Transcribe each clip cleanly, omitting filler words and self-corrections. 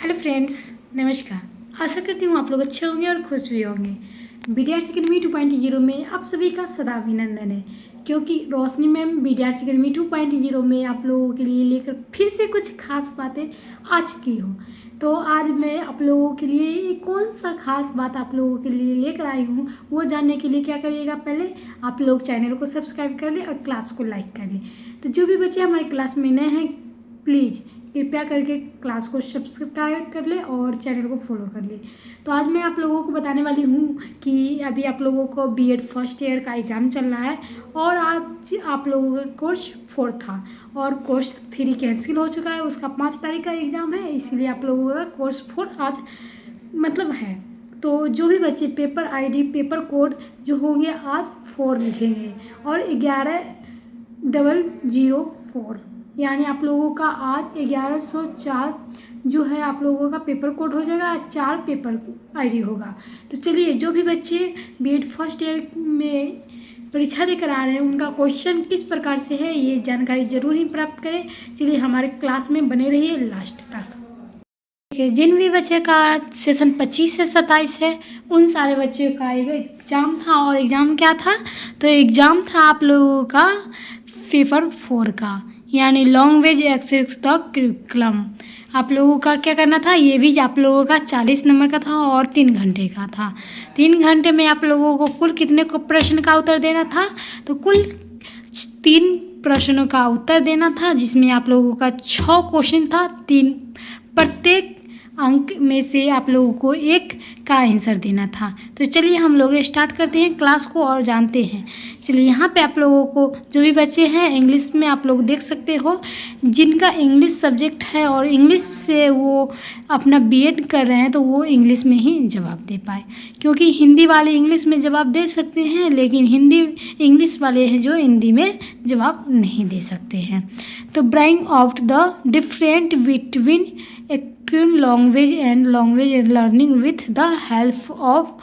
Hello friends, नमस्कार। आशा करती हूँ आप लोग अच्छे होंगे और खुश भी होंगे। बीडीआरसी अकेडमी 2.0 में आप सभी का सदा अभिनंदन है, क्योंकि रोशनी मैम बीडीआरसी अकेडमी 2.0 में आप लोगों के लिए लेकर फिर से कुछ खास बातें आ चुकी हो। तो आज मैं आप लोगों के लिए कौन सा खास बात आप लोगों के लिए लेकर आई हूँ, वो जानने के लिए क्या करिएगा, पहले आप लोग चैनल को सब्सक्राइब कर लें और क्लास को लाइक कर लें। तो जो भी बच्चे हमारे क्लास में नए हैं, प्लीज़ कृपया करके क्लास को सब्सक्राइब कर ले और चैनल को फॉलो कर ले। तो आज मैं आप लोगों को बताने वाली हूँ कि अभी आप लोगों को बीएड फर्स्ट ईयर का एग्ज़ाम चल रहा है और आज आप लोगों का कोर्स 4 था और कोर्स 3 कैंसिल हो चुका है। उसका 5 तारीख का एग्ज़ाम है, इसीलिए आप लोगों का कोर्स 4 आज है। तो जो भी बच्चे पेपर आईडी पेपर कोड जो होंगे आज 4 लिखेंगे और 11,004 यानी आप लोगों का आज 1104 जो है आप लोगों का पेपर कोड हो जाएगा, 4 पेपर आईडी होगा। तो चलिए, जो भी बच्चे बीएड फर्स्ट ईयर में परीक्षा देकर आ रहे हैं उनका क्वेश्चन किस प्रकार से है ये जानकारी जरूर ही प्राप्त करें। चलिए, हमारे क्लास में बने रहिए लास्ट तक। जिन भी बच्चे का सेशन 25 से 27 है उन सारे बच्चों का एग्ज़ाम था। और एग्ज़ाम क्या था? तो एग्ज़ाम था आप लोगों का पेपर 4 का, यानी लैंग्वेज एक्सेस द करिकुलम। आप लोगों का क्या करना था? ये भी आप लोगों का 40 नंबर का था और 3 घंटे का था। 3 घंटे में आप लोगों को कुल कितने को प्रश्न का उत्तर देना था? तो कुल 3 प्रश्नों का उत्तर देना था, जिसमें आप लोगों का 6 क्वेश्चन था। 3 प्रत्येक अंक में से आप लोगों को 1 का आंसर देना था। तो चलिए हम लोग स्टार्ट करते हैं क्लास को और जानते हैं। चलिए, यहाँ पे आप लोगों को जो भी बच्चे हैं इंग्लिश में आप लोग देख सकते हो, जिनका इंग्लिश सब्जेक्ट है और इंग्लिश से वो अपना बीएड कर रहे हैं तो वो इंग्लिश में ही जवाब दे पाए, क्योंकि हिंदी वाले इंग्लिश में जवाब दे सकते हैं लेकिन हिंदी इंग्लिश वाले हैं जो हिंदी में जवाब नहीं दे सकते हैं। तो bring out the different between language and language learning with the help of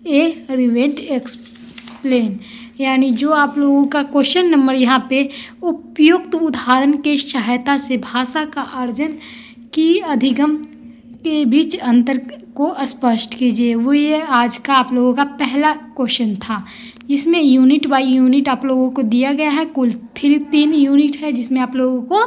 A relevant explain, यानी जो आप लोगों का क्वेश्चन नंबर यहाँ पे उपयुक्त उदाहरण के सहायता से भाषा का अर्जन की अधिगम के बीच अंतर को स्पष्ट कीजिए। वो ये आज का आप लोगों का पहला क्वेश्चन था, जिसमें यूनिट बाय यूनिट आप लोगों को दिया गया है। कुल 3 यूनिट है, जिसमें आप लोगों को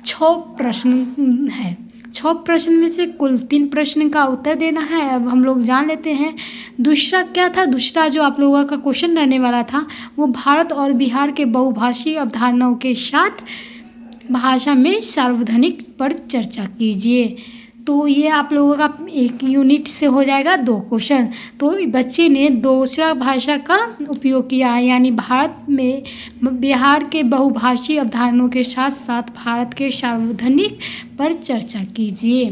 6 प्रश्न है। 6 प्रश्न में से कुल 3 प्रश्न का उत्तर देना है। अब हम लोग जान लेते हैं दूसरा क्या था। दूसरा जो आप लोगों का क्वेश्चन रहने वाला था वो भारत और बिहार के बहुभाषी अवधारणाओं के साथ भाषा में सार्वधानिक पर चर्चा कीजिए। तो ये आप लोगों का 1 यूनिट से हो जाएगा 2 क्वेश्चन। तो बच्चे ने दूसरा भाषा का उपयोग किया है, यानी भारत में बिहार के बहुभाषी अवधारणाओं के साथ साथ भारत के सार्वधानिक पर चर्चा कीजिए।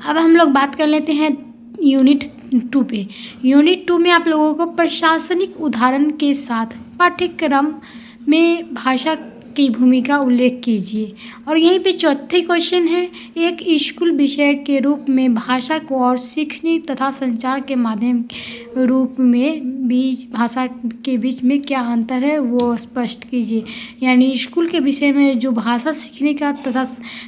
अब हम लोग बात कर लेते हैं यूनिट 2 पे। यूनिट 2 में आप लोगों को प्रशासनिक उदाहरण के साथ पाठ्यक्रम में भाषा की भूमिका उल्लेख कीजिए। और यहीं पे चौथे क्वेश्चन है, एक स्कूल विषय के रूप में भाषा को और सीखने तथा संचार के माध्यम रूप में भाषा के बीच में क्या अंतर है वो स्पष्ट कीजिए। यानी स्कूल के विषय में जो भाषा सीखने का तथा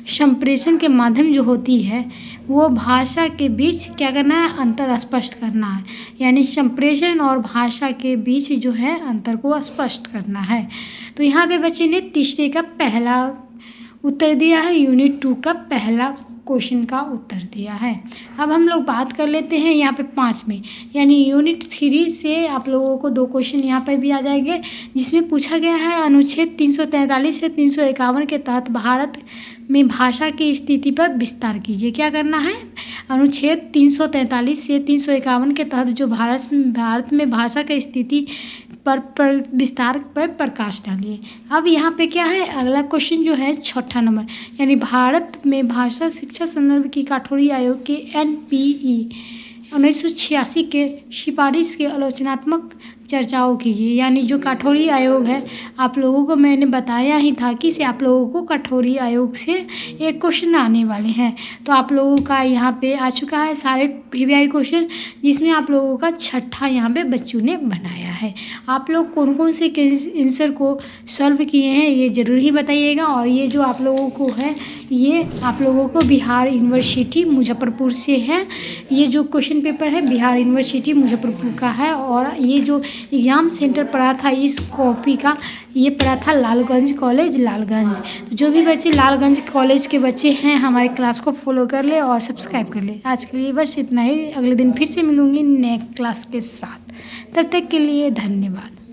संप्रेषण के माध्यम जो होती है वो भाषा के बीच क्या करना है? अंतर स्पष्ट करना है, यानी संप्रेषण और भाषा के बीच जो है अंतर को स्पष्ट करना है। तो यहाँ पे बच्चे ने तीसरे का पहला उत्तर दिया है, यूनिट 2 का पहला क्वेश्चन का उत्तर दिया है। अब हम लोग बात कर लेते हैं यहाँ पे 5 में, यानी यूनिट 3 से आप लोगों को 2 क्वेश्चन यहाँ पे भी आ जाएंगे, जिसमें पूछा गया है अनुच्छेद 343 से 351 के तहत भारत में भाषा की स्थिति पर विस्तार कीजिए। क्या करना है? अनुच्छेद 343 से 351 के तहत जो भारत में भाषा की स्थिति पर विस्तार पर प्रकाश डालिए। अब यहाँ पे क्या है? अगला क्वेश्चन जो है 6ठा नंबर, यानी भारत में भाषा शिक्षा संदर्भ की काठौड़ी आयोग के NPE 1986 के सिफारिश के आलोचनात्मक चर्चाओं कीजिए। यानी जो काठौड़ी आयोग है, आप लोगों को मैंने बताया ही था कि से आप लोगों को काठौड़ी आयोग से एक क्वेश्चन आने वाले हैं। तो आप लोगों का यहाँ पे आ चुका है सारे PBI क्वेश्चन, जिसमें आप लोगों का 6ठा यहाँ पे बच्चों ने बनाया है। आप लोग कौन कौन से आंसर को सॉल्व किए हैं ये ज़रूर ही बताइएगा। और ये जो आप लोगों को है ये आप लोगों को बिहार यूनिवर्सिटी मुजफ्फरपुर से है। ये जो क्वेश्चन पेपर है बिहार यूनिवर्सिटी मुजफ्फरपुर का है। और ये जो एग्ज़ाम सेंटर पड़ा था इस कॉपी का, ये पड़ा था लालगंज कॉलेज लालगंज। तो जो भी बच्चे लालगंज कॉलेज के बच्चे हैं हमारे क्लास को फॉलो कर ले और सब्सक्राइब कर ले। आज के लिए बस इतना ही, अगले दिन फिर से मिलूँगी नए क्लास के साथ। तब तक के लिए धन्यवाद।